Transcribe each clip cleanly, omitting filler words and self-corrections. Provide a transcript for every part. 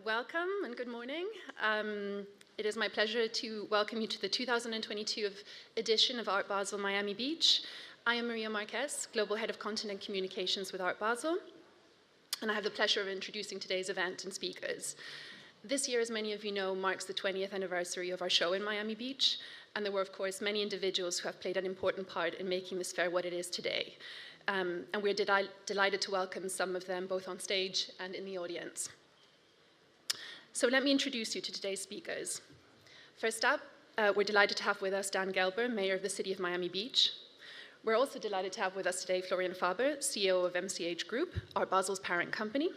Welcome and good morning. It is my pleasure to welcome you to the 2022 edition of Art Basel Miami Beach. I am Maria Marquez, Global Head of Content and Communications with Art Basel, and I have the pleasure of introducing today's event and speakers. This year, as many of you know, marks the 20th anniversary of our show in Miami Beach, and there were, of course, many individuals who have played an important part in making this fair what it is today. And we're delighted to welcome some of them both on stage and in the audience. So let me introduce you to today's speakers. First up, we're delighted to have with us Dan Gelber, Mayor of the City of Miami Beach. We're also delighted to have with us today Florian Faber, CEO of MCH Group, Art Basel's parent company.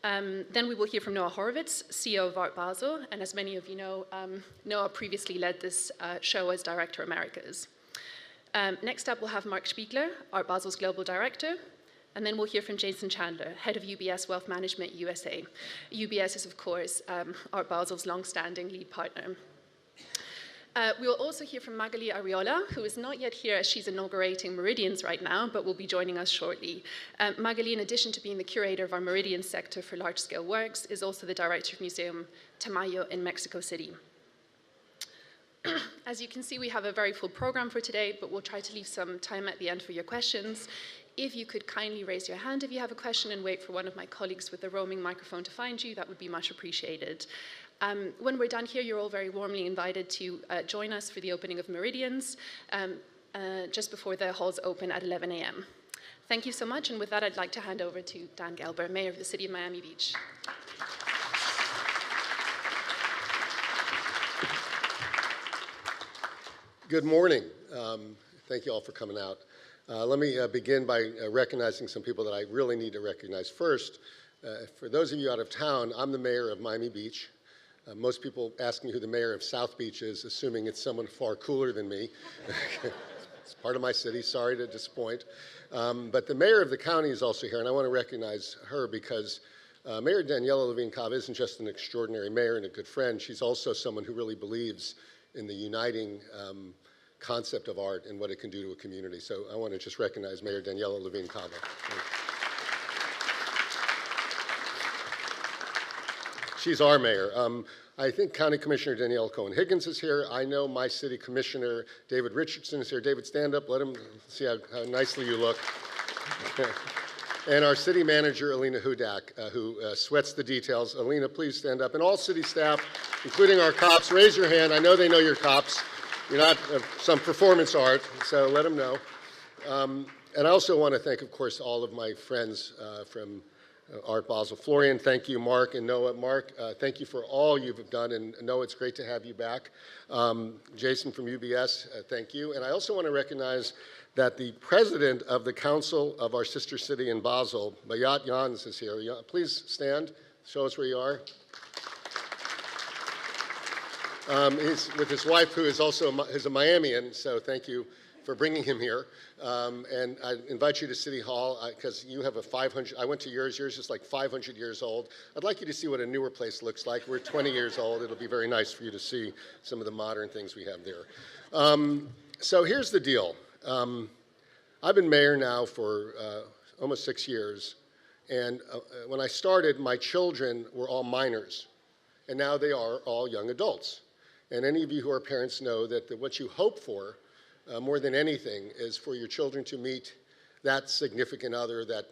Then we will hear from Noah Horowitz, CEO of Art Basel, and as many of you know, Noah previously led this show as Director Americas. Next up, we'll have Mark Spiegler, Art Basel's Global Director, and then we'll hear from Jason Chandler, Head of UBS Wealth Management USA. UBS is, of course, Art Basel's long-standing lead partner. We will also hear from Magali Ariola, who is not yet here as she's inaugurating Meridians right now, but will be joining us shortly. Magali, in addition to being the curator of our Meridian sector for large-scale works, is also the director of Museum Tamayo in Mexico City. As you can see, we have a very full program for today, but we'll try to leave some time at the end for your questions. If you could kindly raise your hand if you have a question and wait for one of my colleagues with the roaming microphone to find you, that would be much appreciated. When we're done here, you're all very warmly invited to join us for the opening of Meridians just before the halls open at 11 a.m. Thank you so much, and with that, I'd like to hand over to Dan Gelber, Mayor of the City of Miami Beach. Good morning. Thank you all for coming out. Let me begin by recognizing some people that I really need to recognize. First, for those of you out of town, I'm the mayor of Miami Beach. Most people ask me who the mayor of South Beach is, assuming it's someone far cooler than me. It's part of my city, sorry to disappoint. But the mayor of the county is also here, and I want to recognize her because Mayor Daniela Levine-Cava isn't just an extraordinary mayor and a good friend, she's also someone who really believes in the uniting concept of art and what it can do to a community. So I want to just recognize Mayor Daniela Levine-Cava. She's our mayor. I think County Commissioner Danielle Cohen-Higgins is here. I know my city commissioner, David Richardson, is here. David, stand up. Let him see how nicely you look. And our city manager, Alina Hudak, who sweats the details. Alina, please stand up. And all city staff, including our cops, raise your hand. I know they know you're cops. You're not some performance art, so let them know. And I also want to thank, of course, all of my friends from Art Basel. Florian, thank you. Mark and Noah. Mark, thank you for all you've done, and Noah, it's great to have you back. Jason from UBS, thank you. And I also want to recognize that the president of the council of our sister city in Basel, Bayat Jans, is here. Please stand, show us where you are. He's with his wife, who is also a Miamian, so thank you for bringing him here. And I invite you to City Hall because you have a 500, I went to yours is like 500 years old. I'd like you to see what a newer place looks like. We're 20 years old. It'll be very nice for you to see some of the modern things we have there. So here's the deal. I've been mayor now for almost 6 years. And when I started, my children were all minors. And now they are all young adults. And any of you who are parents know that what you hope for more than anything is for your children to meet that significant other that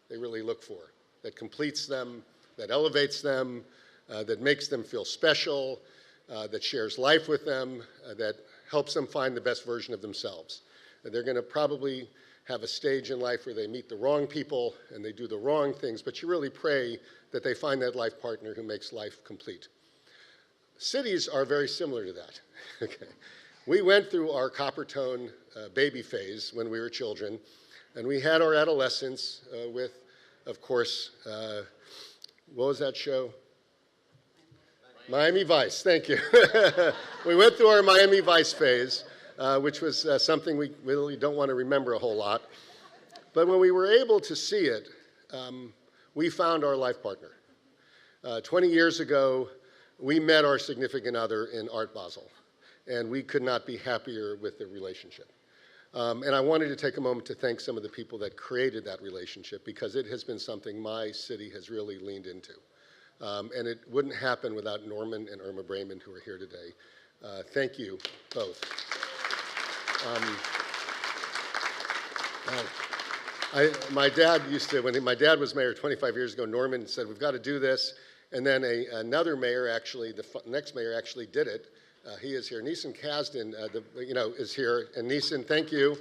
they really look for, that completes them, that elevates them, that makes them feel special, that shares life with them, that helps them find the best version of themselves. And they're going to probably have a stage in life where they meet the wrong people and they do the wrong things, but you really pray that they find that life partner who makes life complete. Cities are very similar to that. Okay. We went through our copper tone baby phase when we were children, and we had our adolescence with, of course, what was that show? Miami Vice, thank you. We went through our Miami Vice phase, which was something we really don't want to remember a whole lot. But when we were able to see it, we found our life partner. 20 years ago, we met our significant other in Art Basel, and we could not be happier with the relationship. And I wanted to take a moment to thank some of the people that created that relationship, because it has been something my city has really leaned into. And it wouldn't happen without Norman and Irma Brayman, who are here today. Thank you both. My dad used to, when my dad was mayor 25 years ago, Norman said, we've got to do this. And then another mayor actually, the next mayor actually did it. He is here. Neeson Kasdan, is here. And Neeson, thank you.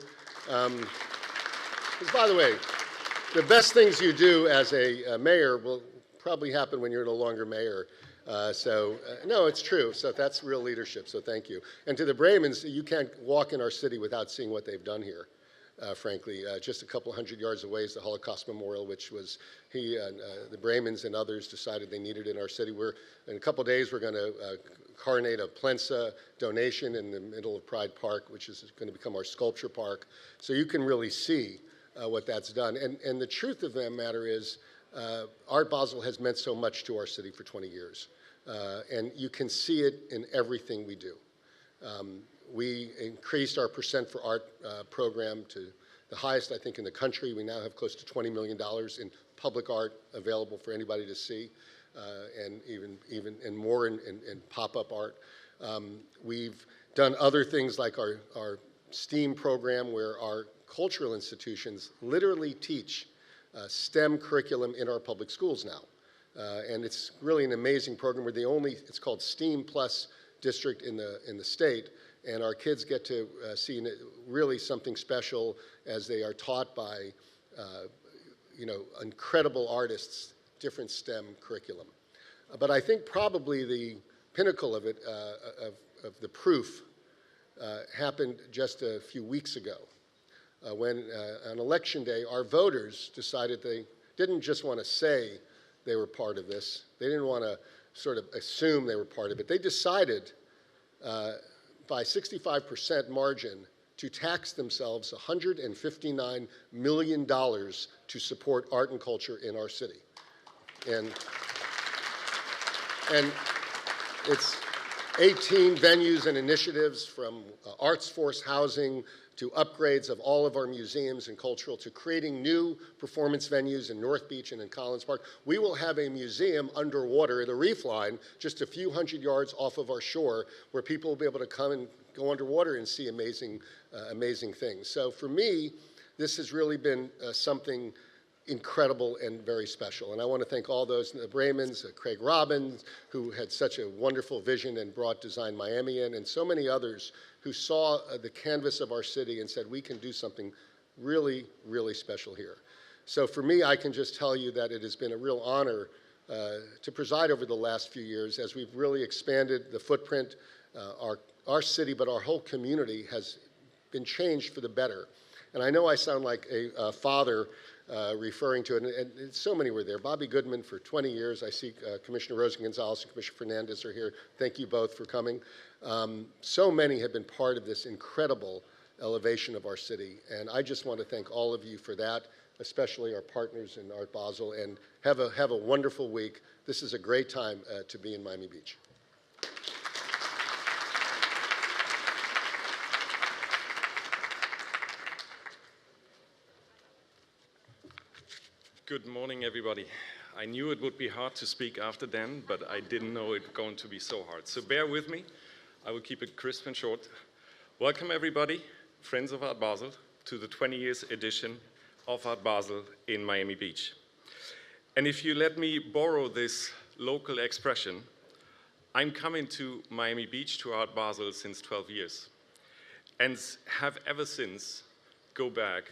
'Cause by the way, the best things you do as a mayor will probably happen when you're no longer mayor. No, it's true. So that's real leadership. So thank you. And to the Braymans, you can't walk in our city without seeing what they've done here. Frankly, just a couple hundred yards away is the Holocaust Memorial, which was he and the Braymans and others decided they needed in our city. In a couple days, we're going to coronate a Plensa donation in the middle of Pride Park, which is going to become our sculpture park. So you can really see what that's done. And the truth of the matter is, Art Basel has meant so much to our city for 20 years. And you can see it in everything we do. We increased our percent for art program to the highest, I think, in the country. We now have close to $20 million in public art available for anybody to see, and even more in pop-up art. We've done other things like our STEAM program, where our cultural institutions literally teach STEM curriculum in our public schools now. And it's really an amazing program. We're the only, it's called STEAM Plus district in the state. And our kids get to see really something special as they are taught by, incredible artists, different STEM curriculum. But I think probably the pinnacle of it, of the proof, happened just a few weeks ago, when on election day, our voters decided they didn't just want to say they were part of this. They didn't want to sort of assume they were part of it. They decided by 65% margin to tax themselves $159 million to support art and culture in our city. And it's 18 venues and initiatives, from Arts Force housing to upgrades of all of our museums and cultural, to creating new performance venues in North Beach and in Collins Park. We will have a museum underwater, the Reef Line, just a few hundred yards off of our shore, where people will be able to come and go underwater and see amazing things. So for me, this has really been something incredible and very special. And I want to thank all those, the Braymans, Craig Robbins, who had such a wonderful vision and brought Design Miami in, and so many others who saw the canvas of our city and said, we can do something really, really special here. So for me, I can just tell you that it has been a real honor to preside over the last few years as we've really expanded the footprint. Our city, but our whole community has been changed for the better. And I know I sound like a father referring to it, and so many were there. Bobby Goodman for 20 years. I see Commissioner Rosen-Gonzalez and Commissioner Fernandez are here. Thank you both for coming. So many have been part of this incredible elevation of our city, and I just want to thank all of you for that, especially our partners in Art Basel, and have a wonderful week. This is a great time to be in Miami Beach. Good morning, everybody. I knew it would be hard to speak after Dan, but I didn't know it was going to be so hard. So bear with me. I will keep it crisp and short. Welcome, everybody, friends of Art Basel, to the 20 years edition of Art Basel in Miami Beach. And if you let me borrow this local expression, I'm coming to Miami Beach, to Art Basel, since 12 years, and have ever since go back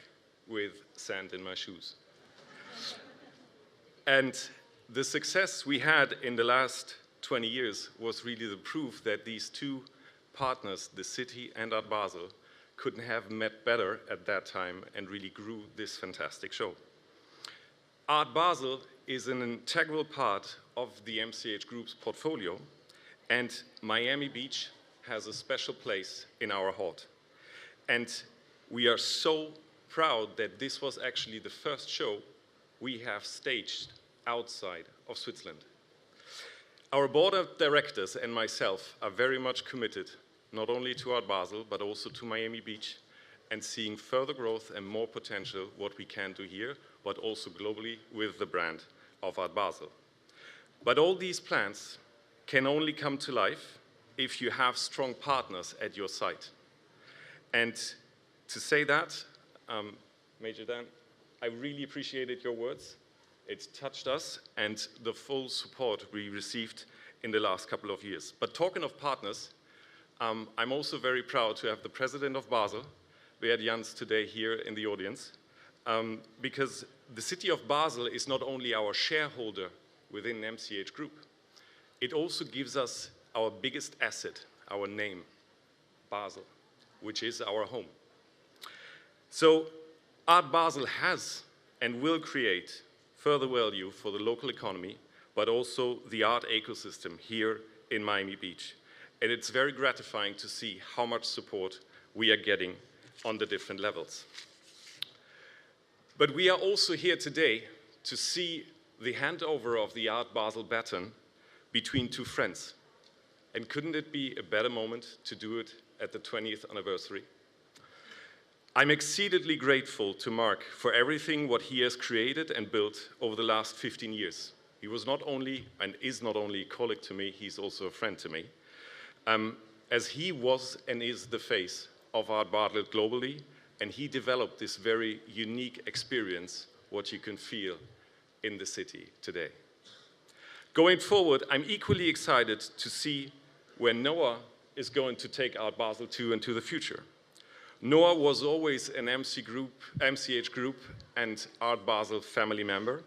with sand in my shoes. And the success we had in the last 20 years was really the proof that these two partners, the city and Art Basel, couldn't have met better at that time and really grew this fantastic show. Art Basel is an integral part of the MCH Group's portfolio, and Miami Beach has a special place in our heart. And we are so proud that this was actually the first show we have staged outside of Switzerland. Our board of directors and myself are very much committed, not only to Art Basel, but also to Miami Beach, and seeing further growth and more potential what we can do here, but also globally with the brand of Art Basel. But all these plans can only come to life if you have strong partners at your side. And to say that, Major Dan, I really appreciated your words. It touched us and the full support we received in the last couple of years. But talking of partners, I'm also very proud to have the president of Basel, Beat Jans, today here in the audience, because the city of Basel is not only our shareholder within MCH Group, it also gives us our biggest asset, our name, Basel, which is our home. So Art Basel has and will create further value for the local economy, but also the art ecosystem here in Miami Beach. And it's very gratifying to see how much support we are getting on the different levels. But we are also here today to see the handover of the Art Basel baton between two friends. And couldn't it be a better moment to do it at the 20th anniversary? I'm exceedingly grateful to Mark for everything what he has created and built over the last 15 years. He was not only, and is not only a colleague to me, he's also a friend to me. As he was and is the face of Art Basel globally, and he developed this very unique experience, what you can feel in the city today. Going forward, I'm equally excited to see where Noah is going to take Art Basel to into the future. Noah was always an MCH Group and Art Basel family member,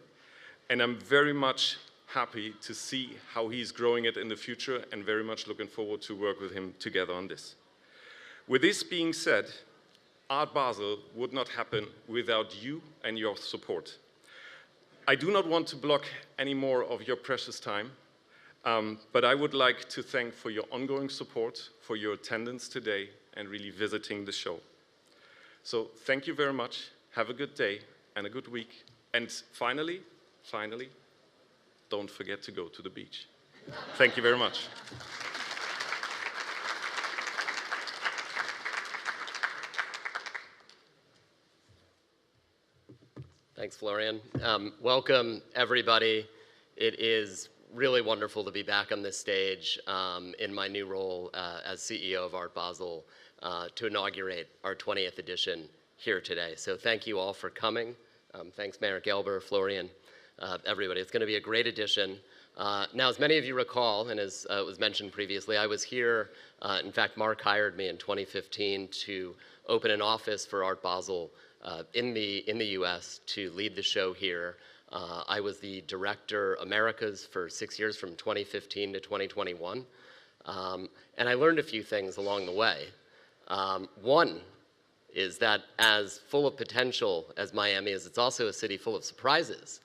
and I'm very much happy to see how he's growing it in the future and very much looking forward to work with him together on this. With this being said, Art Basel would not happen without you and your support. I do not want to block any more of your precious time, but I would like to thank for your ongoing support, for your attendance today, and really visiting the show. So thank you very much. Have a good day and a good week. And finally, don't forget to go to the beach. Thank you very much. Thanks, Florian. Welcome, everybody. It is really wonderful to be back on this stage in my new role as CEO of Art Basel to inaugurate our 20th edition here today. So thank you all for coming. Thanks, Mayor Gelber, Florian, everybody. It's going to be a great edition. Now, as many of you recall, and as was mentioned previously, I was here. In fact, Mark hired me in 2015 to open an office for Art Basel in the U.S. to lead the show here. I was the Director Americas for 6 years from 2015 to 2021. And I learned a few things along the way. One is that as full of potential as Miami is, it's also a city full of surprises.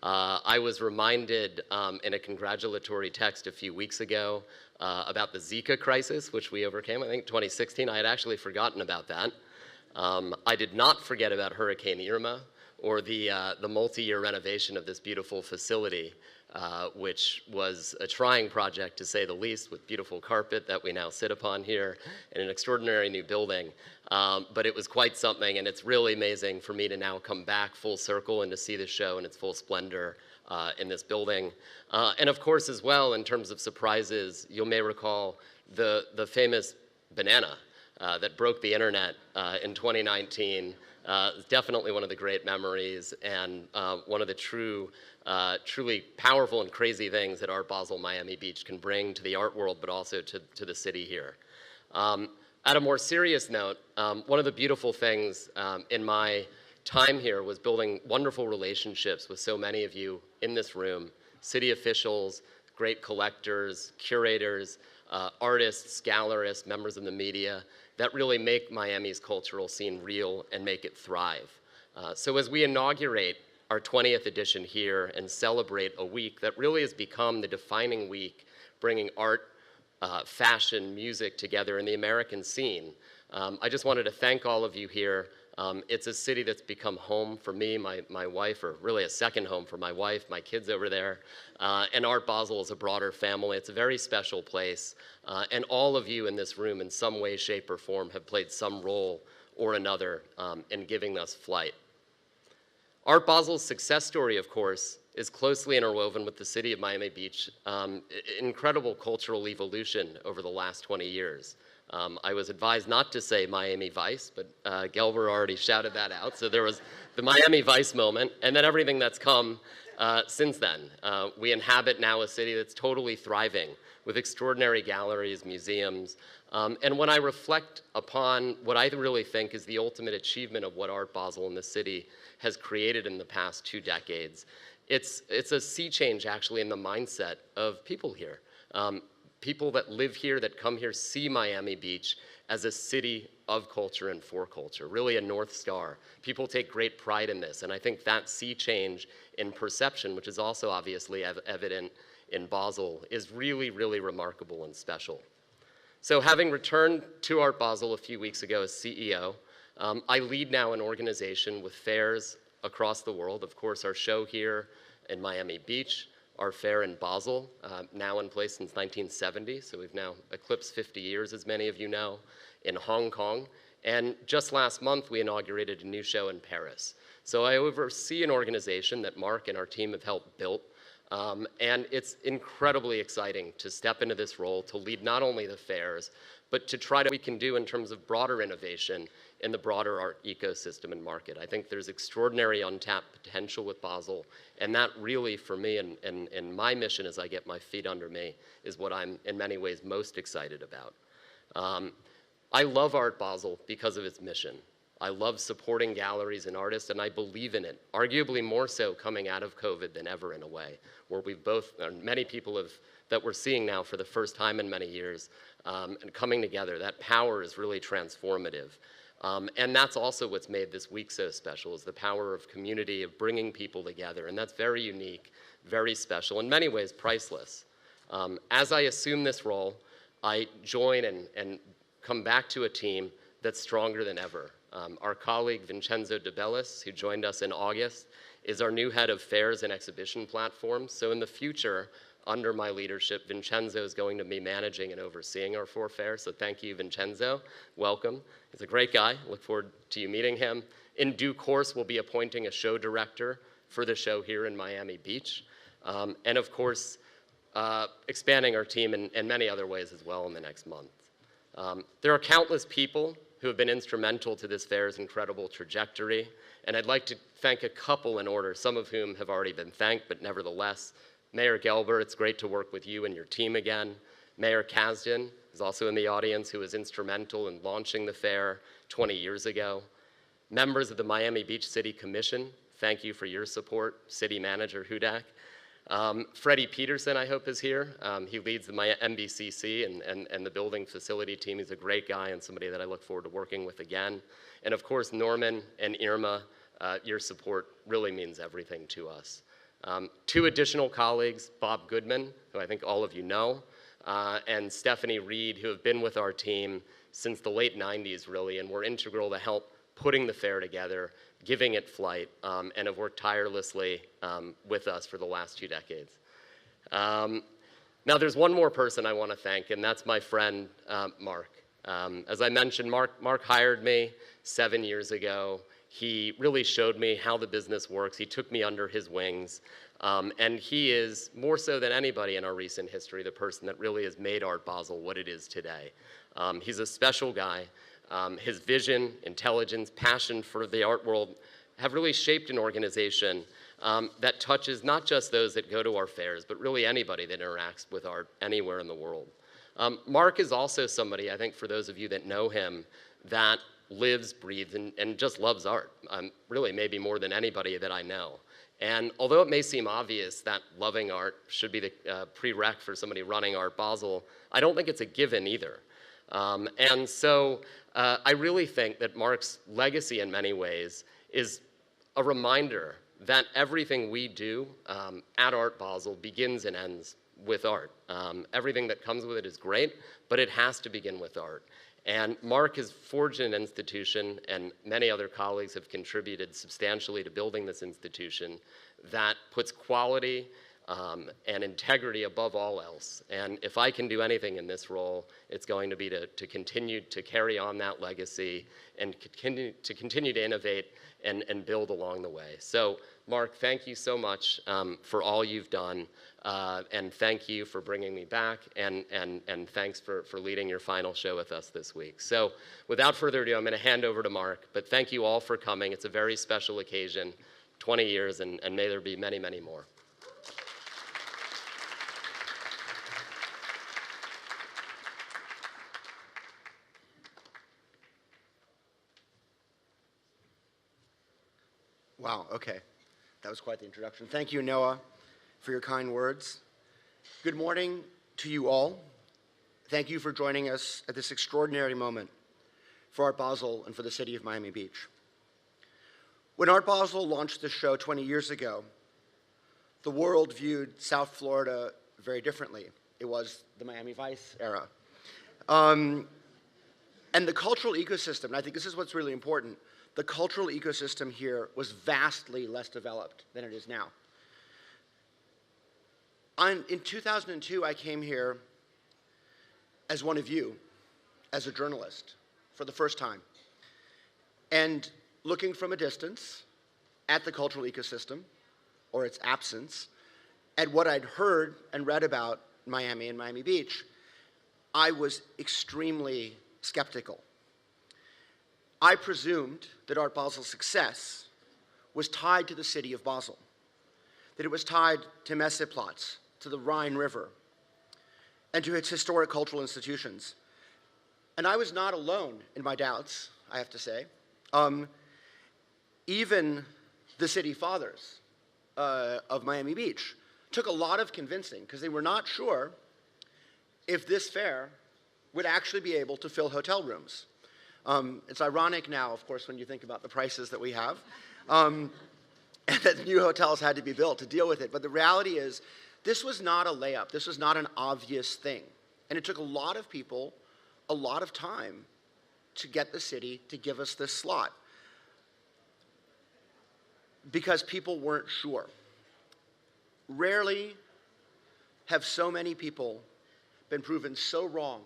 I was reminded in a congratulatory text a few weeks ago about the Zika crisis, which we overcame, I think 2016. I had actually forgotten about that. I did not forget about Hurricane Irma or the multi-year renovation of this beautiful facility, which was a trying project to say the least, with beautiful carpet that we now sit upon here and an extraordinary new building. But it was quite something, and it's really amazing for me to now come back full circle and to see the show in its full splendor in this building. And of course, as well, in terms of surprises, you may recall the famous banana that broke the internet in 2019. Definitely one of the great memories and one of the truly powerful and crazy things that Art Basel Miami Beach can bring to the art world, but also to the city here. At a more serious note, one of the beautiful things in my time here was building wonderful relationships with so many of you in this room, city officials, great collectors, curators, artists, gallerists, members of the media, that really make Miami's cultural scene real and make it thrive. So as we inaugurate our 20th edition here and celebrate a week that really has become the defining week, bringing art, fashion, music together in the American scene, I just wanted to thank all of you here. It's a city that's become home for me, my wife, or really a second home for my wife, my kids over there, and Art Basel is a broader family. It's a very special place, and all of you in this room in some way, shape, or form have played some role or another, and giving us flight. Art Basel's success story, of course, is closely interwoven with the city of Miami Beach, incredible cultural evolution over the last 20 years. I was advised not to say Miami Vice, but Gelber already shouted that out. So there was the Miami Vice moment, and then everything that's come since then. We inhabit now a city that's totally thriving with extraordinary galleries, museums, and when I reflect upon what I really think is the ultimate achievement of what Art Basel in the city has created in the past 2 decades, it's a sea change actually in the mindset of people here. People that live here, that come here, see Miami Beach as a city of culture and for culture, really a North Star. People take great pride in this, and I think that sea change in perception, which is also obviously evident in Basel, is really, really remarkable and special. So having returned to Art Basel a few weeks ago as CEO, I lead now an organization with fairs across the world. Of course, our show here in Miami Beach, our fair in Basel, now in place since 1970, so we've now eclipsed 50 years, as many of you know, in Hong Kong. And just last month, we inaugurated a new show in Paris. So I oversee an organization that Mark and our team have helped build, and it's incredibly exciting to step into this role, to lead not only the fairs, but to try to what we can do in terms of broader innovation in the broader art ecosystem and market. I think there's extraordinary untapped potential with Basel, and that really, for me, and my mission as I get my feet under me, is what I'm in many ways most excited about. I love Art Basel because of its mission. I love supporting galleries and artists, and I believe in it, arguably more so coming out of COVID than ever in a way, where we've both, many people that we're seeing now for the first time in many years, and coming together. That power is really transformative. And that's also what's made this week so special, is the power of community, of bringing people together, and that's very unique, very special, in many ways priceless. As I assume this role, I join and come back to a team that's stronger than ever. Our colleague Vincenzo De Bellis, who joined us in August, is our new head of fairs and exhibition platforms. So in the future, under my leadership, Vincenzo is going to be managing and overseeing our 4 fairs. So thank you, Vincenzo. Welcome. He's a great guy. Look forward to you meeting him. In due course, we'll be appointing a show director for the show here in Miami Beach. And of course, expanding our team in many other ways as well in the next month. There are countless people who have been instrumental to this fair's incredible trajectory, and I'd like to thank a couple in order, some of whom have already been thanked, but nevertheless, Mayor Gelber, it's great to work with you and your team again. Mayor Kasdan is also in the audience, who was instrumental in launching the fair 20 years ago. Members of the Miami Beach City Commission, thank you for your support. City Manager Hudak. Freddie Peterson, I hope, is here. He leads the MBCC and the building facility team. He's a great guy and somebody that I look forward to working with again. And of course, Norman and Irma, your support really means everything to us. 2 additional colleagues, Bob Goodman, who I think all of you know, and Stephanie Reed, who have been with our team since the late 90s, really, and were integral to help putting the fair together, giving it flight, and have worked tirelessly with us for the last 2 decades. Now, there's one more person I want to thank, and that's my friend, Mark. As I mentioned, Mark hired me 7 years ago. He really showed me how the business works. He took me under his wings, and he is, more so than anybody in our recent history, the person that really has made Art Basel what it is today. He's a special guy. His vision, intelligence, passion for the art world have really shaped an organization that touches not just those that go to our fairs, but really anybody that interacts with art anywhere in the world. Mark is also somebody, I think, for those of you that know him, that lives, breathes, and just loves art, really maybe more than anybody that I know. And although it may seem obvious that loving art should be the prereq for somebody running Art Basel, I don't think it's a given either. And so I really think that Mark's legacy in many ways is a reminder that everything we do at Art Basel begins and ends with art. Everything that comes with it is great, but it has to begin with art. And Mark has forged an institution, and many other colleagues have contributed substantially to building this institution that puts quality and integrity above all else. And if I can do anything in this role, it's going to be to continue to carry on that legacy and continue to innovate and build along the way. So, Mark, thank you so much for all you've done, and thank you for bringing me back, and thanks for leading your final show with us this week. So, without further ado, I'm going to hand over to Mark, but thank you all for coming. It's a very special occasion, 20 years, and may there be many, many more. Wow, okay. That was quite the introduction. Thank you, Noah, for your kind words. Good morning to you all. Thank you for joining us at this extraordinary moment for Art Basel and for the city of Miami Beach. When Art Basel launched this show 20 years ago, the world viewed South Florida very differently. It was the Miami Vice era. And the cultural ecosystem, and I think this is what's really important, the cultural ecosystem here was vastly less developed than it is now. In 2002, I came here as one of you, as a journalist, for the first time. And looking from a distance at the cultural ecosystem, or its absence, at what I'd heard and read about Miami and Miami Beach, I was extremely skeptical. I presumed that Art Basel's success was tied to the city of Basel, that it was tied to Messeplatz, to the Rhine River, and to its historic cultural institutions. And I was not alone in my doubts, I have to say. Even the city fathers of Miami Beach took a lot of convincing because they were not sure if this fair would actually be able to fill hotel rooms. It's ironic now, of course, when you think about the prices that we have, and that new hotels had to be built to deal with it. But the reality is, this was not a layup. This was not an obvious thing. And it took a lot of people a lot of time to get the city to give us this slot, because people weren't sure. Rarely have so many people been proven so wrong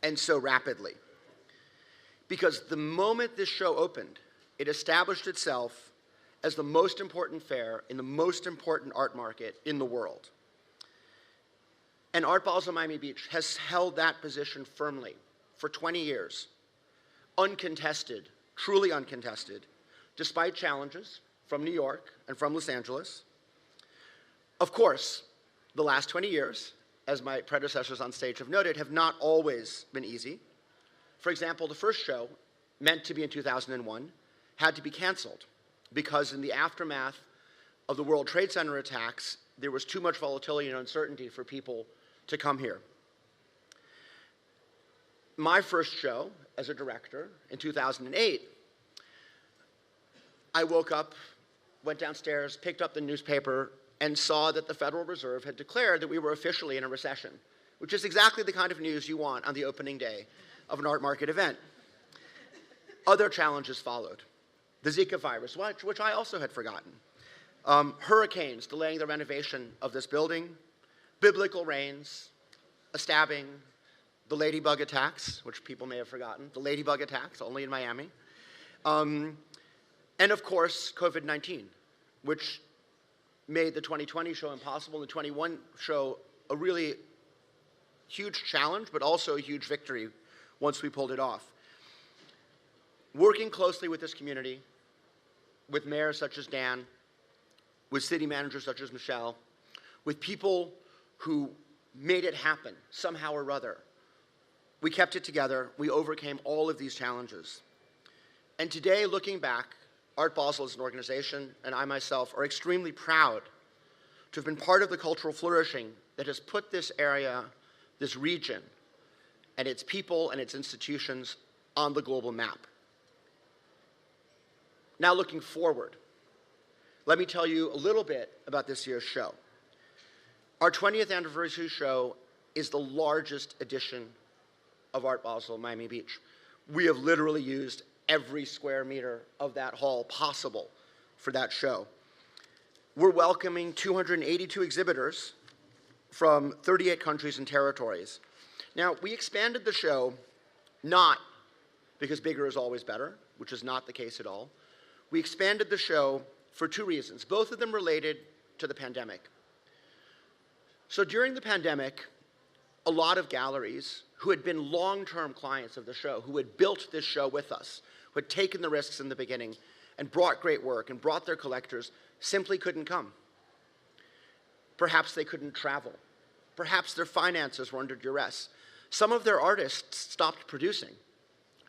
and so rapidly. Because the moment this show opened, it established itself as the most important fair in the most important art market in the world. And Art Basel Miami Beach has held that position firmly for 20 years, uncontested, truly uncontested, despite challenges from New York and from Los Angeles. Of course, the last 20 years, as my predecessors on stage have noted, have not always been easy. For example, the first show, meant to be in 2001, had to be canceled because in the aftermath of the World Trade Center attacks, there was too much volatility and uncertainty for people to come here. My first show as a director in 2008, I woke up, went downstairs, picked up the newspaper, and saw that the Federal Reserve had declared that we were officially in a recession, which is exactly the kind of news you want on the opening day of an art market event. Other challenges followed. The Zika virus, which I also had forgotten. Hurricanes delaying the renovation of this building, biblical rains, a stabbing, the ladybug attacks, which people may have forgotten, the ladybug attacks, only in Miami. And of course, COVID-19, which made the 2020 show impossible, and the 21 show a really huge challenge, but also a huge victory once we pulled it off. Working closely with this community, with mayors such as Dan, with city managers such as Michelle, with people who made it happen somehow or other, we kept it together, we overcame all of these challenges. And today, looking back, Art Basel as an organization, and I myself, are extremely proud to have been part of the cultural flourishing that has put this area, this region, and its people and its institutions on the global map. Now looking forward, let me tell you a little bit about this year's show. Our 20th anniversary show is the largest edition of Art Basel Miami Beach. We have literally used every square meter of that hall possible for that show. we're welcoming 282 exhibitors from 38 countries and territories. Now, we expanded the show not because bigger is always better, which is not the case at all. We expanded the show for two reasons, both of them related to the pandemic. So during the pandemic, a lot of galleries who had been long-term clients of the show, who had built this show with us, who had taken the risks in the beginning and brought great work and brought their collectors, simply couldn't come. Perhaps they couldn't travel. Perhaps their finances were under duress. Some of their artists stopped producing.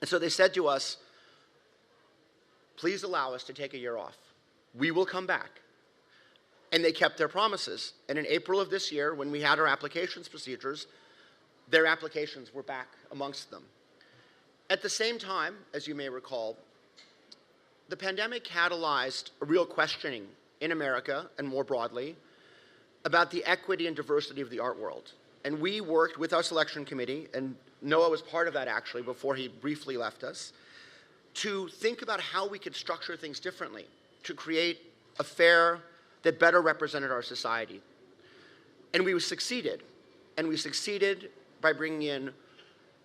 And so they said to us, please allow us to take a year off. We will come back. And they kept their promises. And in April of this year, when we had our applications procedures, their applications were back amongst them. At the same time, as you may recall, the pandemic catalyzed a real questioning in America and more broadly about the equity and diversity of the art world. And we worked with our selection committee, and Noah was part of that actually before he briefly left us, to think about how we could structure things differently, to create a fair that better represented our society. And we succeeded. And we succeeded by bringing in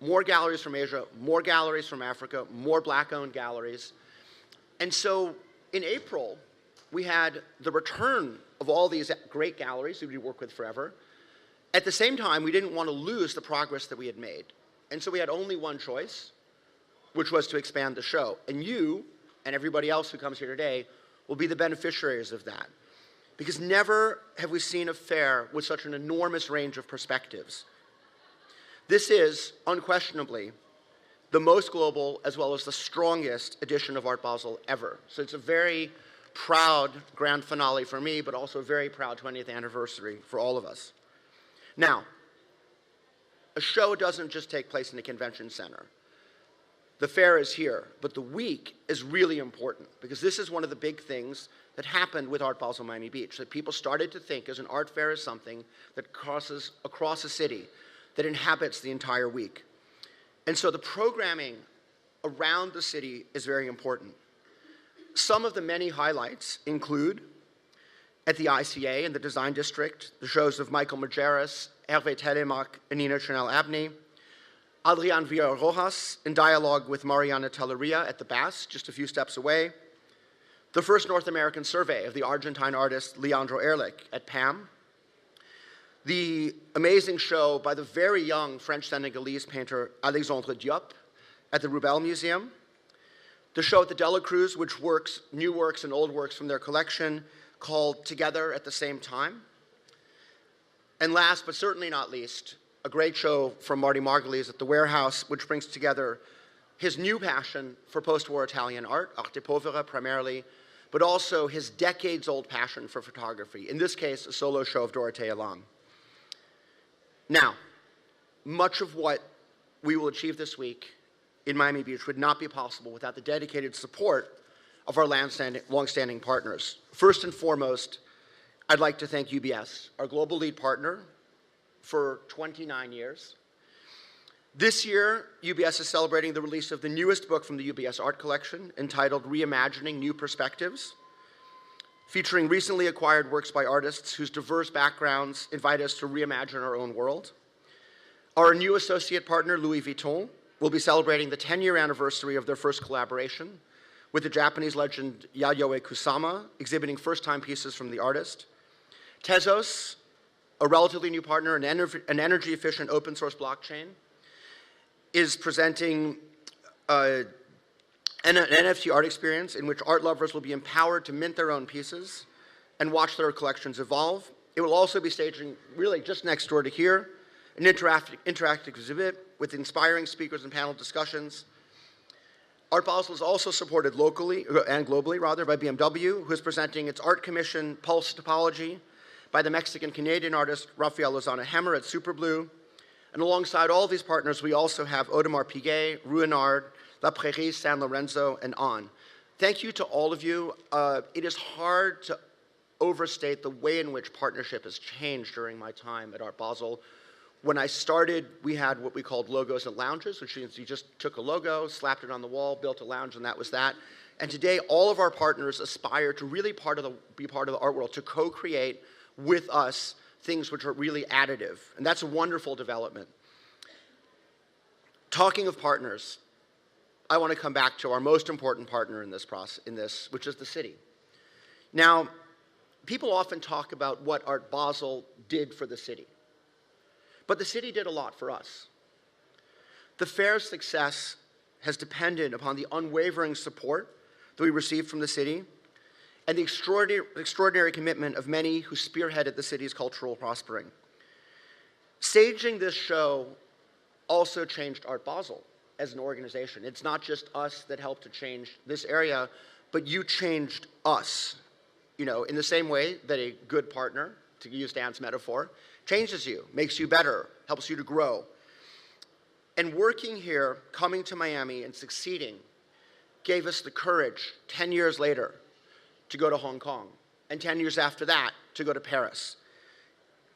more galleries from Asia, more galleries from Africa, more Black-owned galleries. And so in April, we had the return of all these great galleries that we work with forever. At the same time, we didn't want to lose the progress that we had made. And so we had only one choice, which was to expand the show. And you, and everybody else who comes here today, will be the beneficiaries of that. Because never have we seen a fair with such an enormous range of perspectives. This is, unquestionably, the most global as well as the strongest edition of Art Basel ever. So it's a very proud grand finale for me, but also a very proud 20th anniversary for all of us. Now, a show doesn't just take place in the convention center. The fair is here, but the week is really important because this is one of the big things that happened with Art Basel Miami Beach, that people started to think as an art fair is something that crosses across a city, that inhabits the entire week. And so the programming around the city is very important. Some of the many highlights include, at the ICA in the Design District, the shows of Michael Majerus, Hervé Telemaque, and Nina Chanel-Abney, Adrian Villar-Rojas in dialogue with Mariana Telleria at the BAS, just a few steps away, the first North American survey of the Argentine artist Leandro Ehrlich at PAM, the amazing show by the very young French-Senegalese painter Alexandre Diop at the Roubaix Museum, the show at the Dela Cruz, which works new works and old works from their collection, called Together at the Same Time. And last, but certainly not least, a great show from Marty Margulies at the Warehouse, which brings together his new passion for post-war Italian art, arte povera primarily, but also his decades-old passion for photography, in this case, a solo show of Dorothea Lange. Now, much of what we will achieve this week in Miami Beach would not be possible without the dedicated support of our long-standing partners. First and foremost, I'd like to thank UBS, our global lead partner, for 29 years. This year, UBS is celebrating the release of the newest book from the UBS Art Collection, entitled Reimagining New Perspectives, featuring recently acquired works by artists whose diverse backgrounds invite us to reimagine our own world. Our new associate partner, Louis Vuitton, will be celebrating the 10-year anniversary of their first collaboration with the Japanese legend Yayoi Kusama, exhibiting first-time pieces from the artist. Tezos, a relatively new partner, an energy-efficient open-source blockchain, is presenting an NFT art experience in which art lovers will be empowered to mint their own pieces and watch their collections evolve. It will also be staging, really just next door to here, an interactive exhibit with inspiring speakers and panel discussions. Art Basel is also supported locally, and globally rather, by BMW, who is presenting its art commission, Pulse Topology, by the Mexican-Canadian artist Rafael Lozana Hemmer at Superblue. And alongside all these partners, we also have Audemars Piguet, Ruinart, La Prairie, San Lorenzo, and on. Thank you to all of you. It is hard to overstate the way in which partnership has changed during my time at Art Basel. When I started, we had what we called logos and lounges, which means you just took a logo, slapped it on the wall, built a lounge, and that was that. And today, all of our partners aspire to really be part of the art world, to co-create with us things which are really additive. And that's a wonderful development. Talking of partners, I want to come back to our most important partner in this process, which is the city. Now, people often talk about what Art Basel did for the city. But the city did a lot for us. The fair's success has depended upon the unwavering support that we received from the city and the extraordinary commitment of many who spearheaded the city's cultural prospering. Staging this show also changed Art Basel as an organization. It's not just us that helped to change this area, but you changed us. You know, in the same way that a good partner, to use Dan's metaphor, changes you, makes you better, helps you to grow. And working here, coming to Miami and succeeding, gave us the courage 10 years later to go to Hong Kong, and 10 years after that to go to Paris.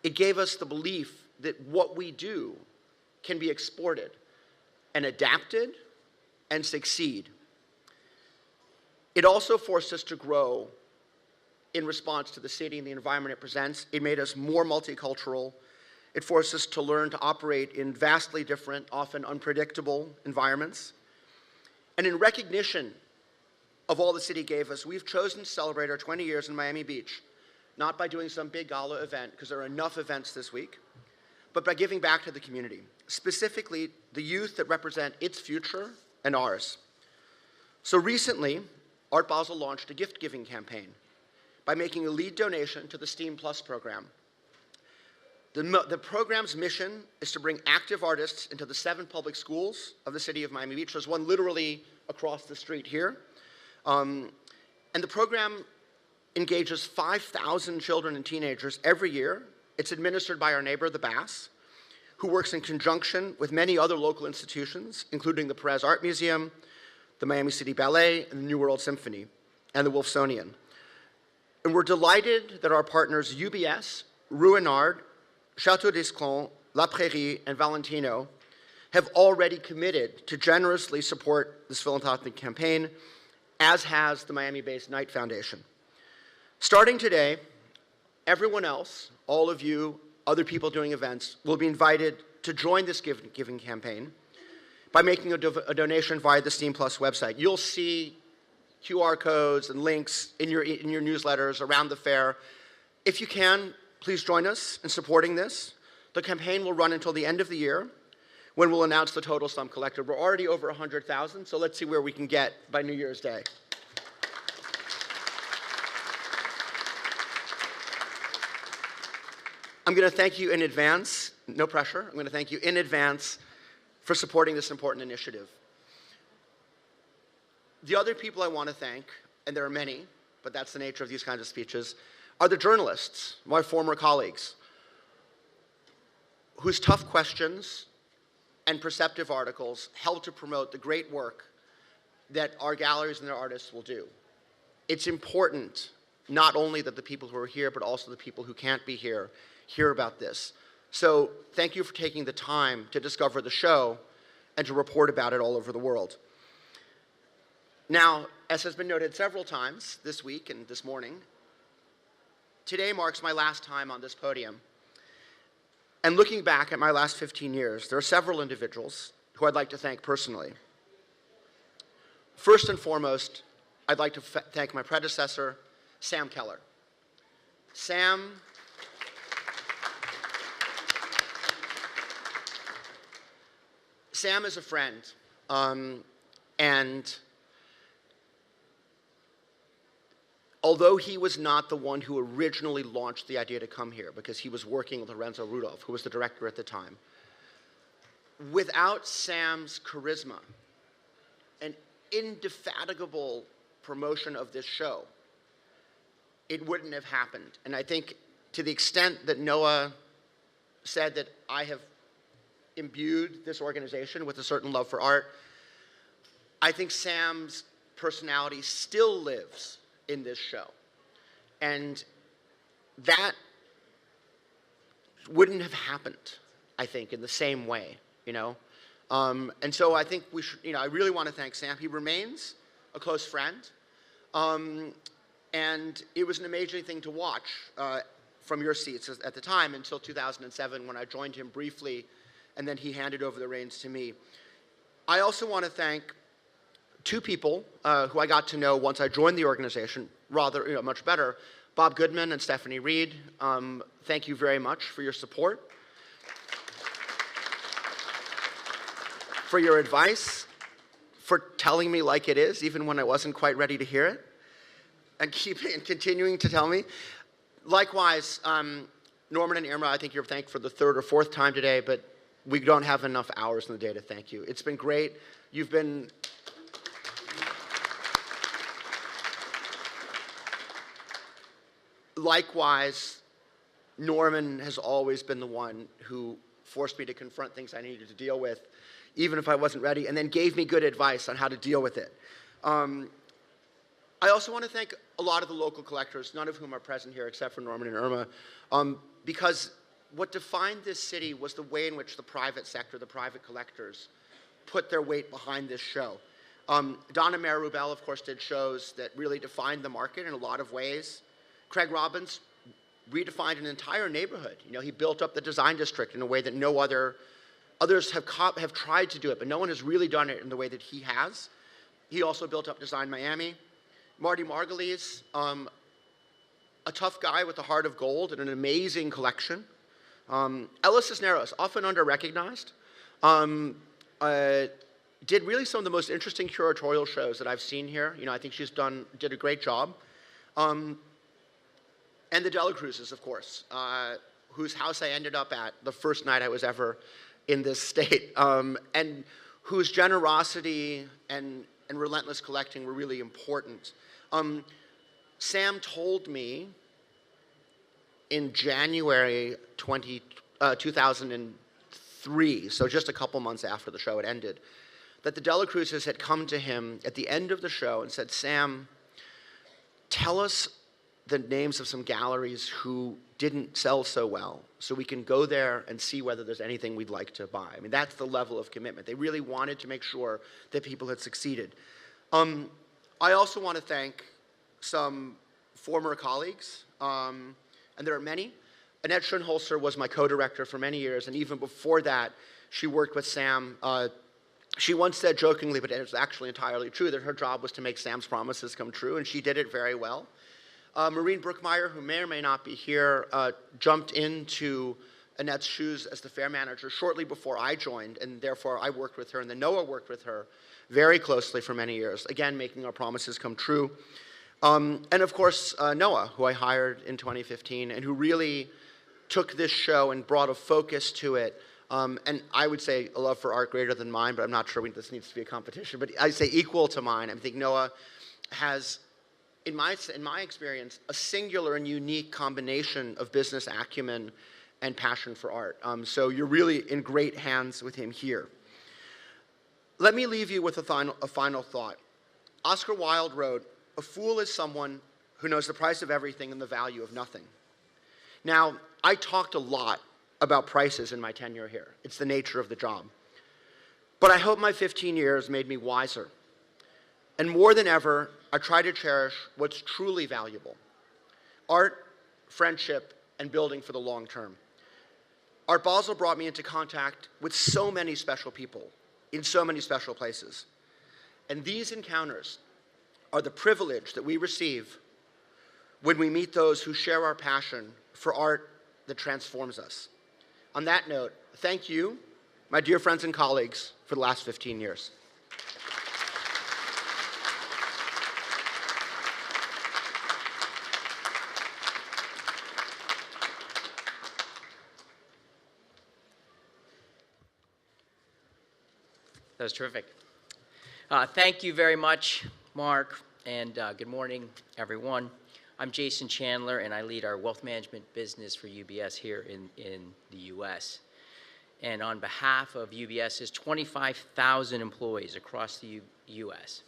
It gave us the belief that what we do can be exported and adapted and succeed. It also forced us to grow in response to the city and the environment it presents. It made us more multicultural. It forced us to learn to operate in vastly different, often unpredictable environments. And in recognition of all the city gave us, we've chosen to celebrate our 20 years in Miami Beach, not by doing some big gala event, because there are enough events this week, but by giving back to the community, specifically the youth that represent its future and ours. So recently, Art Basel launched a gift-giving campaign by making a lead donation to the STEAM Plus program. The program's mission is to bring active artists into the 7 public schools of the city of Miami Beach. There's one literally across the street here. And the program engages 5,000 children and teenagers every year. It's administered by our neighbor, the Bass, who works in conjunction with many other local institutions, including the Perez Art Museum, the Miami City Ballet, and the New World Symphony, and the Wolfsonian. And we're delighted that our partners UBS, Ruinard, Chateau d'Esclans, La Prairie, and Valentino have already committed to generously support this philanthropic campaign, as has the Miami-based Knight Foundation. Starting today, everyone else, all of you, other people doing events, will be invited to join this giving campaign by making a donation via the STEAM Plus website. You'll see QR codes and links in your newsletters around the fair. If you can, please join us in supporting this. The campaign will run until the end of the year, when we'll announce the total sum collected. We're already over 100,000, so let's see where we can get by New Year's Day. I'm going to thank you in advance, no pressure, I'm going to thank you in advance for supporting this important initiative. The other people I want to thank, and there are many, but that's the nature of these kinds of speeches, are the journalists, my former colleagues, whose tough questions and perceptive articles help to promote the great work that our galleries and their artists will do. It's important not only that the people who are here, but also the people who can't be here hear about this. So thank you for taking the time to discover the show and to report about it all over the world. Now, as has been noted several times this week and this morning, today marks my last time on this podium. And looking back at my last 15 years, there are several individuals who I'd like to thank personally. First and foremost, I'd like to thank my predecessor, Sam Keller. Sam is a friend, and although he was not the one who originally launched the idea to come here, because he was working with Lorenzo Rudolph, who was the director at the time, without Sam's charisma and indefatigable promotion of this show, it wouldn't have happened. And I think to the extent that Noah said that I have imbued this organization with a certain love for art, I think Sam's personality still lives in this show. And that wouldn't have happened I think, in the same way, you know. And so I think we should, you know, I really want to thank Sam. He remains a close friend. And it was an amazing thing to watch from your seats at the time until 2007 when I joined him briefly, and then he handed over the reins to me. I also want to thank two people who I got to know once I joined the organization rather, much better, Bob Goodman and Stephanie Reed. Thank you very much for your support, for your advice, for telling me like it is, even when I wasn't quite ready to hear it, and continuing to tell me. Likewise, Norman and Irma, I think you're thanked for the third or fourth time today, but we don't have enough hours in the day to thank you. It's been great. You've been likewise, Norman has always been the one who forced me to confront things I needed to deal with, even if I wasn't ready, and then gave me good advice on how to deal with it. I also want to thank a lot of the local collectors, none of whom are present here except for Norman and Irma, because what defined this city was the way in which the private sector, the private collectors, put their weight behind this show. Donna Marubel, of course, did shows that really defined the market in a lot of ways. Craig Robbins redefined an entire neighborhood. You know, he built up the design district in a way that no others have tried to do it, but no one has really done it in the way that he has. He also built up Design Miami. Marty Margulies, a tough guy with a heart of gold and an amazing collection. Ella Cisneros, often under-recognized, did really some of the most interesting curatorial shows that I've seen here. You know, I think did a great job. And the Dela Cruzes, of course, whose house I ended up at the first night I was ever in this state, and whose generosity and relentless collecting were really important. Sam told me in January 2003, so just a couple months after the show had ended, that the Dela Cruzes had come to him at the end of the show and said, Sam, tell us the names of some galleries who didn't sell so well so we can go there and see whether there's anything we'd like to buy. I mean, that's the level of commitment. They really wanted to make sure that people had succeeded. I also want to thank some former colleagues, and there are many. Annette Schoenholzer was my co-director for many years, and even before that, she worked with Sam. She once said jokingly, but it was actually entirely true, that her job was to make Sam's promises come true, and she did it very well. Maureen Brookmeyer, who may or may not be here, jumped into Annette's shoes as the fair manager shortly before I joined, and therefore I worked with her, and then Noah worked with her very closely for many years, again, making our promises come true. And of course, Noah, who I hired in 2015, and who really took this show and brought a focus to it. And I would say a love for art greater than mine, but I'm not sure this needs to be a competition, but I say equal to mine. I think Noah has, in my experience, a singular and unique combination of business acumen and passion for art. So you're really in great hands with him here. Let me leave you with a final thought. Oscar Wilde wrote, "A fool is someone who knows the price of everything and the value of nothing." Now, I talked a lot about prices in my tenure here. It's the nature of the job. But I hope my 15 years made me wiser. And more than ever, I try to cherish what's truly valuable: art, friendship, and building for the long term. Art Basel brought me into contact with so many special people in so many special places. And these encounters are the privilege that we receive when we meet those who share our passion for art that transforms us. On that note, thank you, my dear friends and colleagues, for the last 15 years. That was terrific. Thank you very much, Mark, and good morning, everyone. I'm Jason Chandler, and I lead our wealth management business for UBS here in the U.S. And on behalf of UBS's 25,000 employees across the U.S.,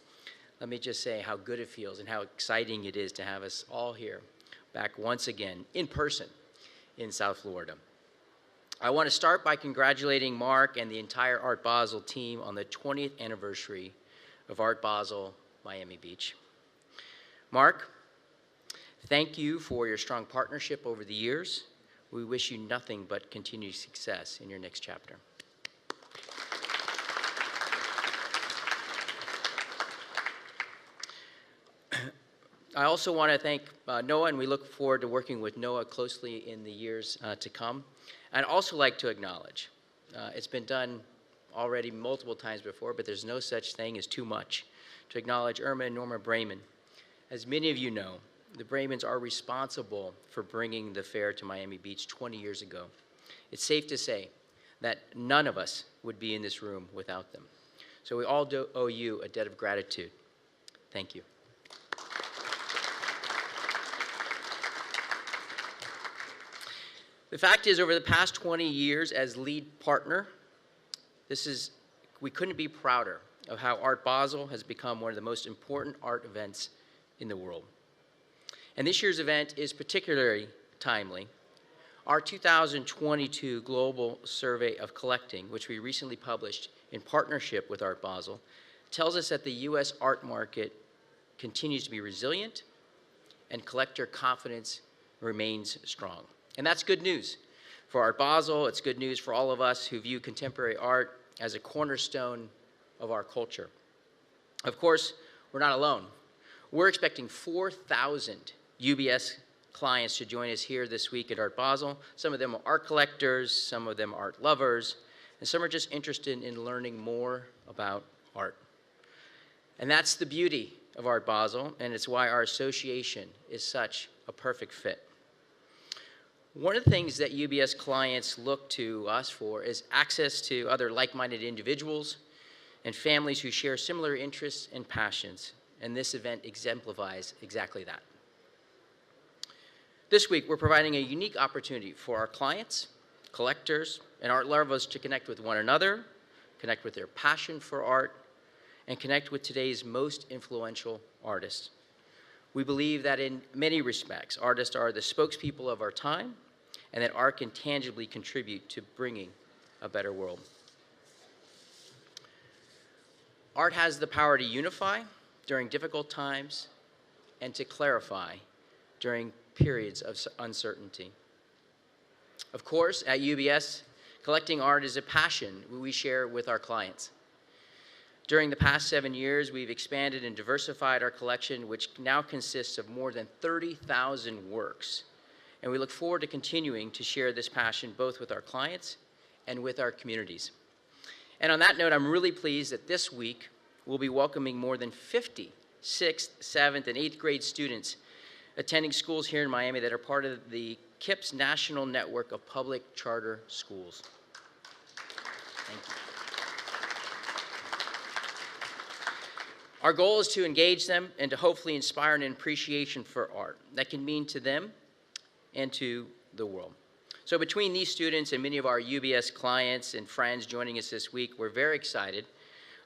let me just say how good it feels and how exciting it is to have us all here back once again in person in South Florida. I want to start by congratulating Mark and the entire Art Basel team on the 20th anniversary of Art Basel Miami Beach. Mark, thank you for your strong partnership over the years. We wish you nothing but continued success in your next chapter. I also want to thank Noah, and we look forward to working with Noah closely in the years to come. I'd also like to acknowledge, it's been done already multiple times before, but there's no such thing as too much, to acknowledge Irma and Norma Brayman. As many of you know, the Braymans are responsible for bringing the fair to Miami Beach 20 years ago. It's safe to say that none of us would be in this room without them. So we all owe you a debt of gratitude. Thank you. The fact is, over the past 20 years as lead partner, we couldn't be prouder of how Art Basel has become one of the most important art events in the world. And this year's event is particularly timely. Our 2022 Global Survey of Collecting, which we recently published in partnership with Art Basel, tells us that the U.S. art market continues to be resilient and collector confidence remains strong. And that's good news for Art Basel. It's good news for all of us who view contemporary art as a cornerstone of our culture. Of course, we're not alone. We're expecting 4,000 UBS clients to join us here this week at Art Basel. Some of them are art collectors, some of them are art lovers, and some are just interested in learning more about art. And that's the beauty of Art Basel, and it's why our association is such a perfect fit. One of the things that UBS clients look to us for is access to other like-minded individuals and families who share similar interests and passions, and this event exemplifies exactly that. This week, we're providing a unique opportunity for our clients, collectors, and art lovers to connect with one another, connect with their passion for art, and connect with today's most influential artists. We believe that in many respects, artists are the spokespeople of our time, and that art can tangibly contribute to bringing a better world. Art has the power to unify during difficult times and to clarify during periods of uncertainty. Of course, at UBS, collecting art is a passion we share with our clients. During the past 7 years, we've expanded and diversified our collection, which now consists of more than 30,000 works. And we look forward to continuing to share this passion both with our clients and with our communities. And on that note, I'm really pleased that this week we'll be welcoming more than 50 6th, 7th, and 8th grade students attending schools here in Miami that are part of the KIPS National Network of Public Charter Schools. Thank you. Our goal is to engage them and to hopefully inspire an appreciation for art that can mean to them and to the world. So between these students and many of our UBS clients and friends joining us this week, we're very excited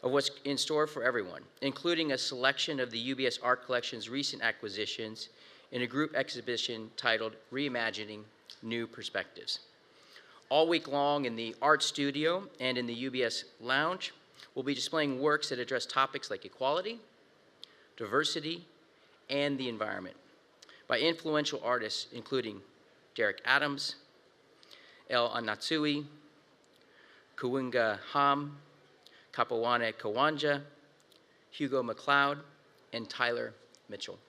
of what's in store for everyone, including a selection of the UBS Art Collection's recent acquisitions in a group exhibition titled Reimagining New Perspectives. All week long in the Art Studio and in the UBS Lounge, we'll be displaying works that address topics like equality, diversity, and the environment by influential artists including Derek Adams, El Anatsui, Kuwinga Ham, Kapawane Kawanja, Hugo McLeod, and Tyler Mitchell.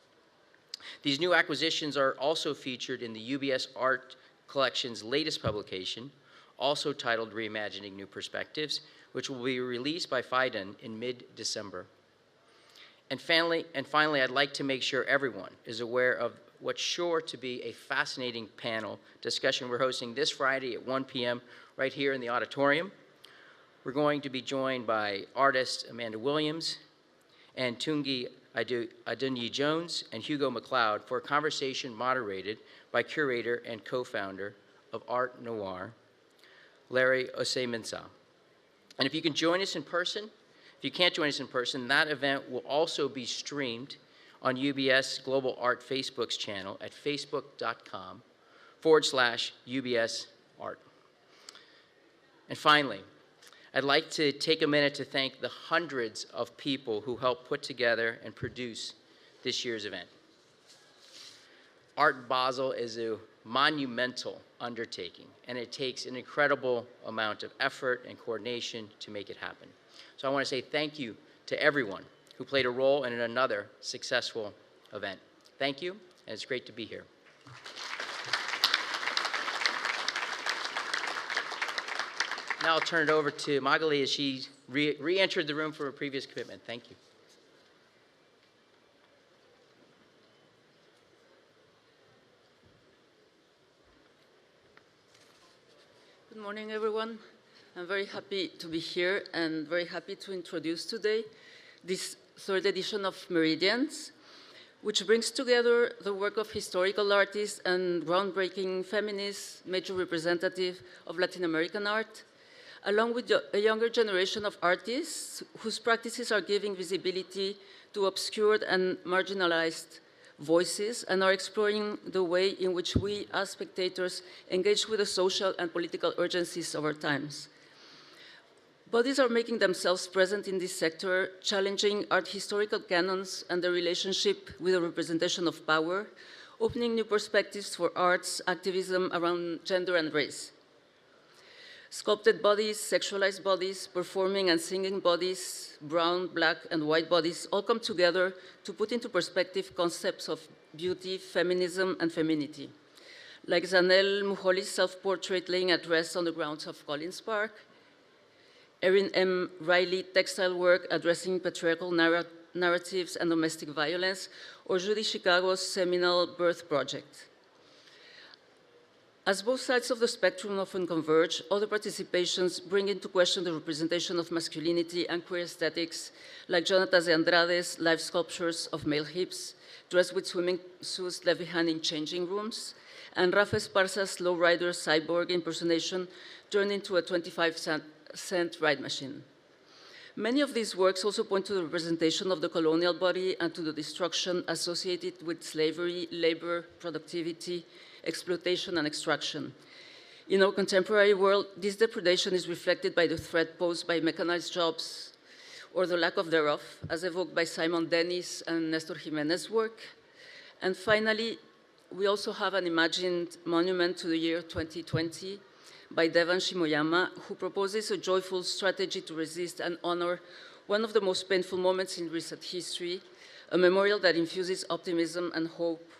These new acquisitions are also featured in the UBS Art Collection's latest publication, also titled Reimagining New Perspectives, which will be released by FIDEN in mid-December. And finally, I'd like to make sure everyone is aware of what's sure to be a fascinating panel discussion we're hosting this Friday at 1 p.m. right here in the auditorium. We're going to be joined by artist Amanda Williams and Tungi Adunyi Jones and Hugo McLeod for a conversation moderated by curator and co-founder of Art Noir, Larry Osei-Mensah. And if you can join us in person, if you can't join us in person, that event will also be streamed on UBS Global Art Facebook's channel at facebook.com/UBS Art. And finally, I'd like to take a minute to thank the hundreds of people who helped put together and produce this year's event. Art Basel is a monumental undertaking, and it takes an incredible amount of effort and coordination to make it happen. So I want to say thank you to everyone who played a role in another successful event. Thank you, and it's great to be here. Now I'll turn it over to Magali as she re-entered the room for a previous commitment. Thank you. Good morning, everyone. I'm very happy to be here and very happy to introduce today this third edition of Meridians, which brings together the work of historical artists and groundbreaking feminists, major representative of Latin American art, along with a younger generation of artists whose practices are giving visibility to obscured and marginalized voices and are exploring the way in which we as spectators engage with the social and political urgencies of our times. Bodies are making themselves present in this sector, challenging art historical canons and their relationship with the representation of power, opening new perspectives for arts activism around gender and race. Sculpted bodies, sexualized bodies, performing and singing bodies, brown, black, and white bodies all come together to put into perspective concepts of beauty, feminism, and femininity. Like Zanel Muholi's self-portrait laying at rest on the grounds of Collins Park, Erin M. Riley textile work addressing patriarchal narratives and domestic violence, or Judy Chicago's seminal Birth Project. As both sides of the spectrum often converge, other participations bring into question the representation of masculinity and queer aesthetics, like Jonathan de Andrade's live sculptures of male hips, dressed with swimming suits left behind in changing rooms, and Rafa Esparza's lowrider cyborg impersonation turned into a 25-cent ride machine. Many of these works also point to the representation of the colonial body and to the destruction associated with slavery, labor, productivity, exploitation, and extraction. In our contemporary world, this depredation is reflected by the threat posed by mechanized jobs or the lack of thereof, as evoked by Simon Dennis and Nestor Jimenez's work. And finally, we also have an imagined monument to the year 2020 by Devan Shimoyama, who proposes a joyful strategy to resist and honor one of the most painful moments in recent history, a memorial that infuses optimism and hope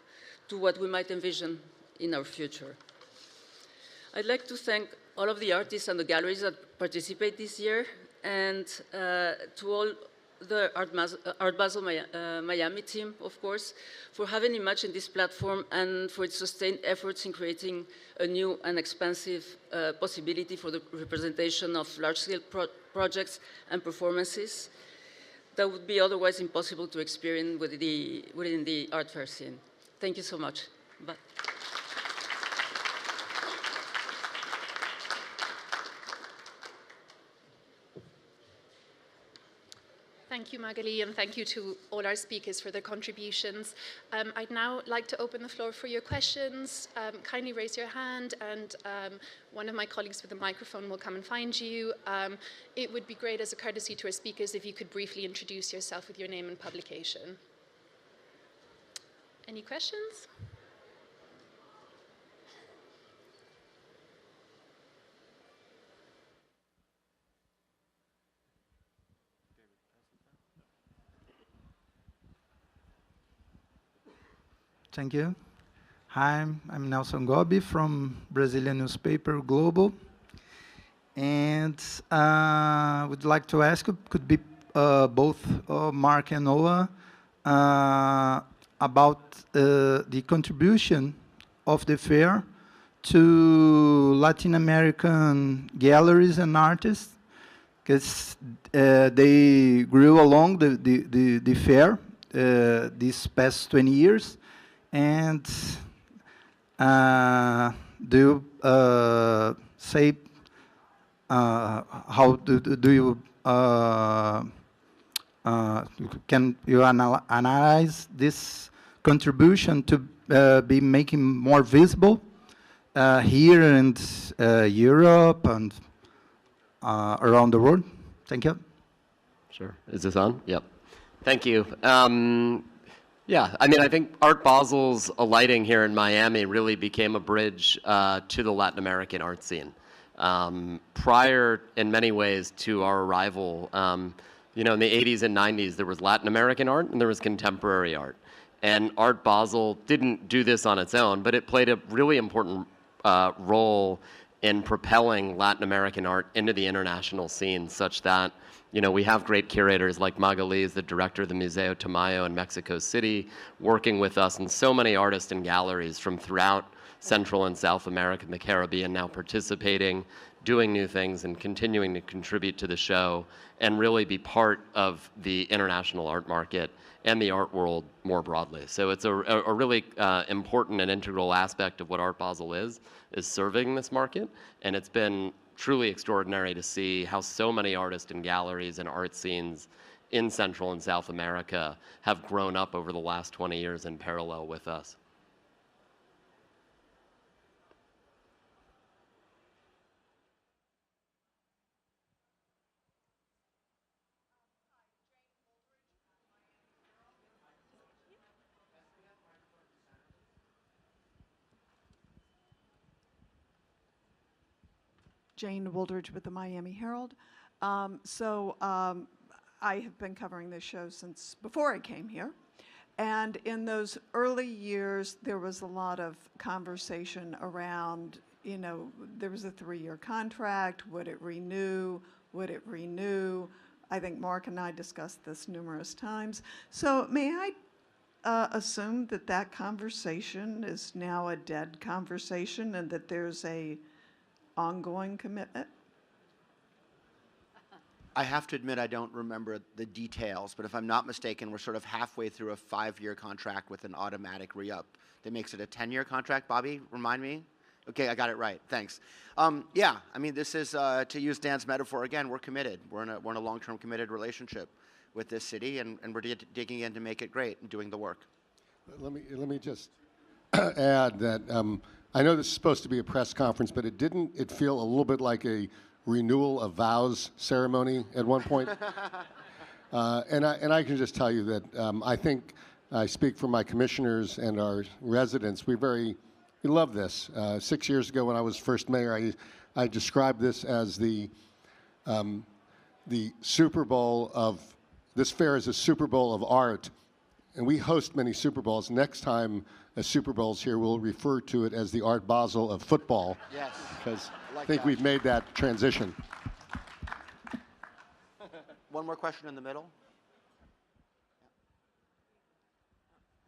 to what we might envision in our future. I'd like to thank all of the artists and the galleries that participate this year, and to all the Art Basel Miami team, of course, for having imagined this platform and for its sustained efforts in creating a new and expansive possibility for the representation of large-scale projects and performances that would be otherwise impossible to experience within the art fair scene. Thank you so much. Bye. Thank you, Magali, and thank you to all our speakers for their contributions. I'd now like to open the floor for your questions. Kindly raise your hand, and one of my colleagues with the microphone will come and find you. It would be great as a courtesy to our speakers if you could briefly introduce yourself with your name and publication. Any questions? Thank you. Hi, I'm Nelson Gobi from Brazilian newspaper Globo. And would like to ask, could be both Mark and Noah, about the contribution of the fair to Latin American galleries and artists, because they grew along the fair these past 20 years. And do you say, how do you, can you analyze this contribution to be making more visible here in Europe and around the world. Thank you. Sure. Is this on? Yep. Thank you. Yeah, I mean, I think Art Basel's alighting here in Miami really became a bridge to the Latin American art scene. Prior, in many ways, to our arrival, you know, in the 80s and 90s, there was Latin American art and there was contemporary art. And Art Basel didn't do this on its own, but it played a really important role in propelling Latin American art into the international scene, such that, you know, we have great curators like Magalí, the director of the Museo Tamayo in Mexico City, working with us, and so many artists and galleries from throughout Central and South America and the Caribbean now participating, doing new things, and continuing to contribute to the show, and really be part of the international art market and the art world more broadly. So it's a really important and integral aspect of what Art Basel is serving this market, and it's been truly extraordinary to see how so many artists and galleries and art scenes in Central and South America have grown up over the last 20 years in parallel with us. Jane Wooldridge with the Miami Herald. I have been covering this show since before I came here. And in those early years, there was a lot of conversation around, you know, there was a 3-year contract. Would it renew? Would it renew? I think Mark and I discussed this numerous times. So may I assume that that conversation is now a dead conversation and that there's a ongoing commitment? I have to admit I don't remember the details, but if I'm not mistaken, we're sort of halfway through a 5-year contract with an automatic re-up that makes it a 10-year contract. Bobby, remind me? Okay, I got it right. Thanks. Yeah, I mean, this is, to use Dan's metaphor again, we're committed. We're in a long-term committed relationship with this city, and we're digging in to make it great and doing the work. Let me just add that I know this is supposed to be a press conference, but it feel a little bit like a renewal of vows ceremony at one point. And I can just tell you that I think I speak for my commissioners and our residents. We love this. 6 years ago when I was first mayor, I described this as the Super Bowl of, this fair is a Super Bowl of art. And we host many Super Bowls. Next time a Super Bowl's here, we'll refer to it as the Art Basel of football. Yes. Because I think we've made that transition. One more question in the middle.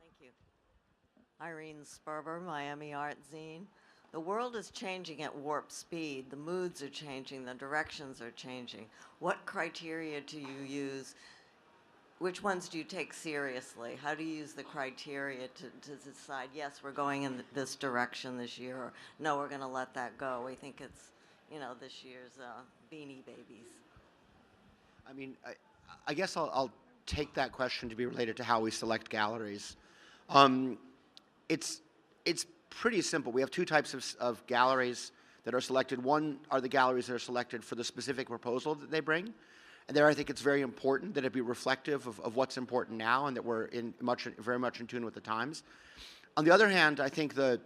Thank you. Irene Sperber, Miami Art Zine. The world is changing at warp speed. The moods are changing. The directions are changing. What criteria do you use? Which ones do you take seriously? How do you use the criteria to decide, yes, we're going in this direction this year, or no, we're going to let that go? We think it's, you know, this year's Beanie Babies. I mean, I guess I'll take that question to be related to how we select galleries. It's pretty simple. We have 2 types of galleries that are selected. One are the galleries that are selected for the specific proposal that they bring. And there I think it's very important that it be reflective of what's important now and that we're very much in tune with the times. On the other hand, I think the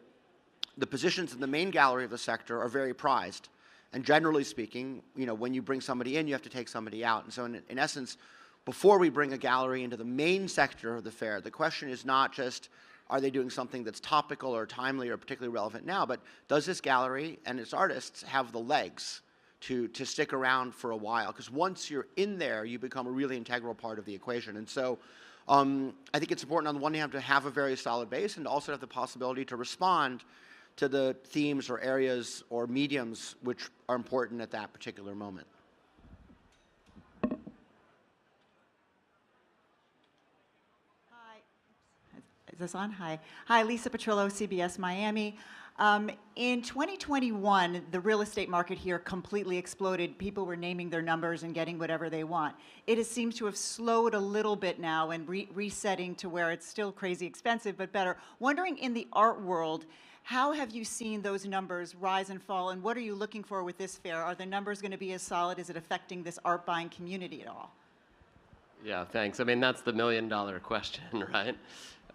positions in the main gallery of the sector are very prized. And generally speaking, you know, when you bring somebody in, you have to take somebody out. And so in essence, before we bring a gallery into the main sector of the fair, the question is not just, are they doing something that's topical or timely or particularly relevant now, but does this gallery and its artists have the legs to stick around for a while? Because once you're in there, you become a really integral part of the equation. And so I think it's important on the one hand to have a very solid base and also have the possibility to respond to the themes or areas or mediums which are important at that particular moment. Hi. Is this on? Hi. Hi, Lisa Petrillo, CBS Miami. In 2021, the real estate market here completely exploded. People were naming their numbers and getting whatever they want. It seems to have slowed a little bit now and resetting to where it's still crazy expensive, but better. Wondering in the art world, How have you seen those numbers rise and fall, and what are you looking for with this fair? Are the numbers going to be as solid? Is it affecting this art buying community at all? Yeah, thanks. I mean, that's the million-dollar question, right?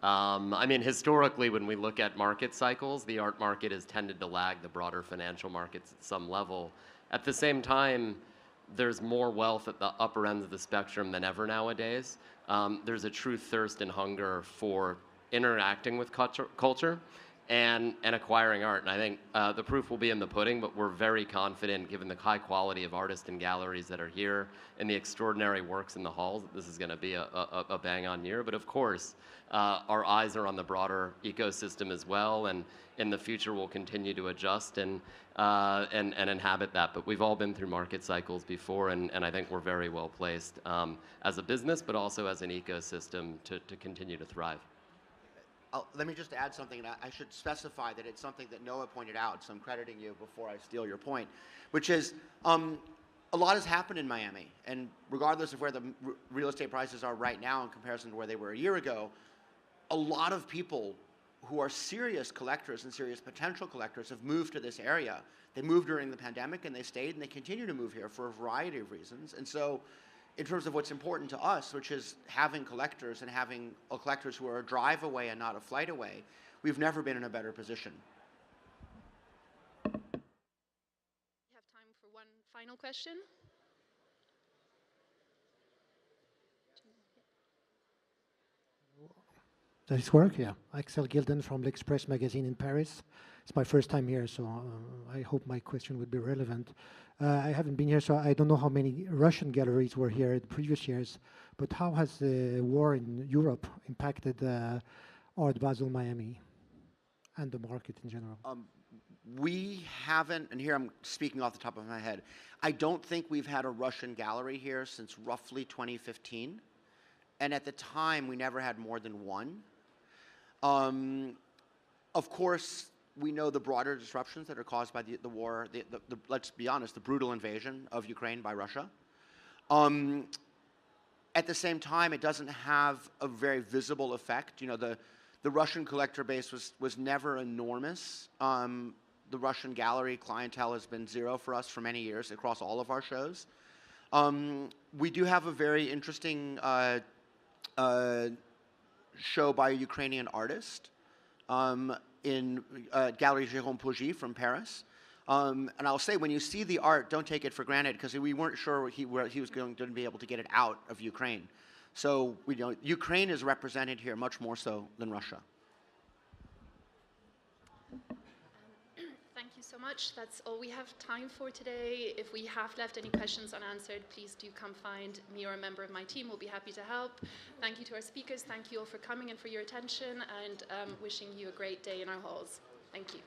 I mean, historically, when we look at market cycles, the art market has tended to lag the broader financial markets at some level. At the same time, there's more wealth at the upper ends of the spectrum than ever nowadays. There's a true thirst and hunger for interacting with culture and acquiring art. And I think the proof will be in the pudding, but we're very confident, given the high quality of artists and galleries that are here and the extraordinary works in the halls, that this is going to be a bang-on year. But of course, our eyes are on the broader ecosystem as well, and in the future we'll continue to adjust and inhabit that. But we've all been through market cycles before, and I think we're very well placed as a business, but also as an ecosystem to continue to thrive. Let me just add something, and I should specify that it's something that Noah pointed out, so I'm crediting you before I steal your point, which is a lot has happened in Miami, and regardless of where the real estate prices are right now in comparison to where they were a year ago, a lot of people who are serious collectors and serious potential collectors have moved to this area. They moved during the pandemic, and they stayed, and they continue to move here for a variety of reasons. And so in terms of what's important to us, which is having collectors and having collectors who are a drive away and not a flight away, we've never been in a better position. We have time for one final question. Does this work? Yeah. Axel Gilden from L'Express magazine in Paris. It's my first time here, so I hope my question would be relevant. I haven't been here, so I don't know how many Russian galleries were here in previous years, but how has the war in Europe impacted Art Basel Miami and the market in general? We haven't, and here I'm speaking off the top of my head, I don't think we've had a Russian gallery here since roughly 2015. And at the time, we never had more than one. Of course, we know the broader disruptions that are caused by the war, let's be honest, the brutal invasion of Ukraine by Russia. At the same time, it doesn't have a very visible effect. You know, the Russian collector base was never enormous. The Russian gallery clientele has been zero for us for many years across all of our shows. We do have a very interesting show by a Ukrainian artist in Gallery Jérôme Pougy from Paris. And I'll say, when you see the art, don't take it for granted, because we weren't sure he was going to be able to get it out of Ukraine. So Ukraine is represented here much more so than Russia. Thank you so much. That's all we have time for today. If we have left any questions unanswered, please do come find me or a member of my team. We'll be happy to help. Thank you to our speakers. Thank you all for coming and for your attention, and wishing you a great day in our halls. Thank you.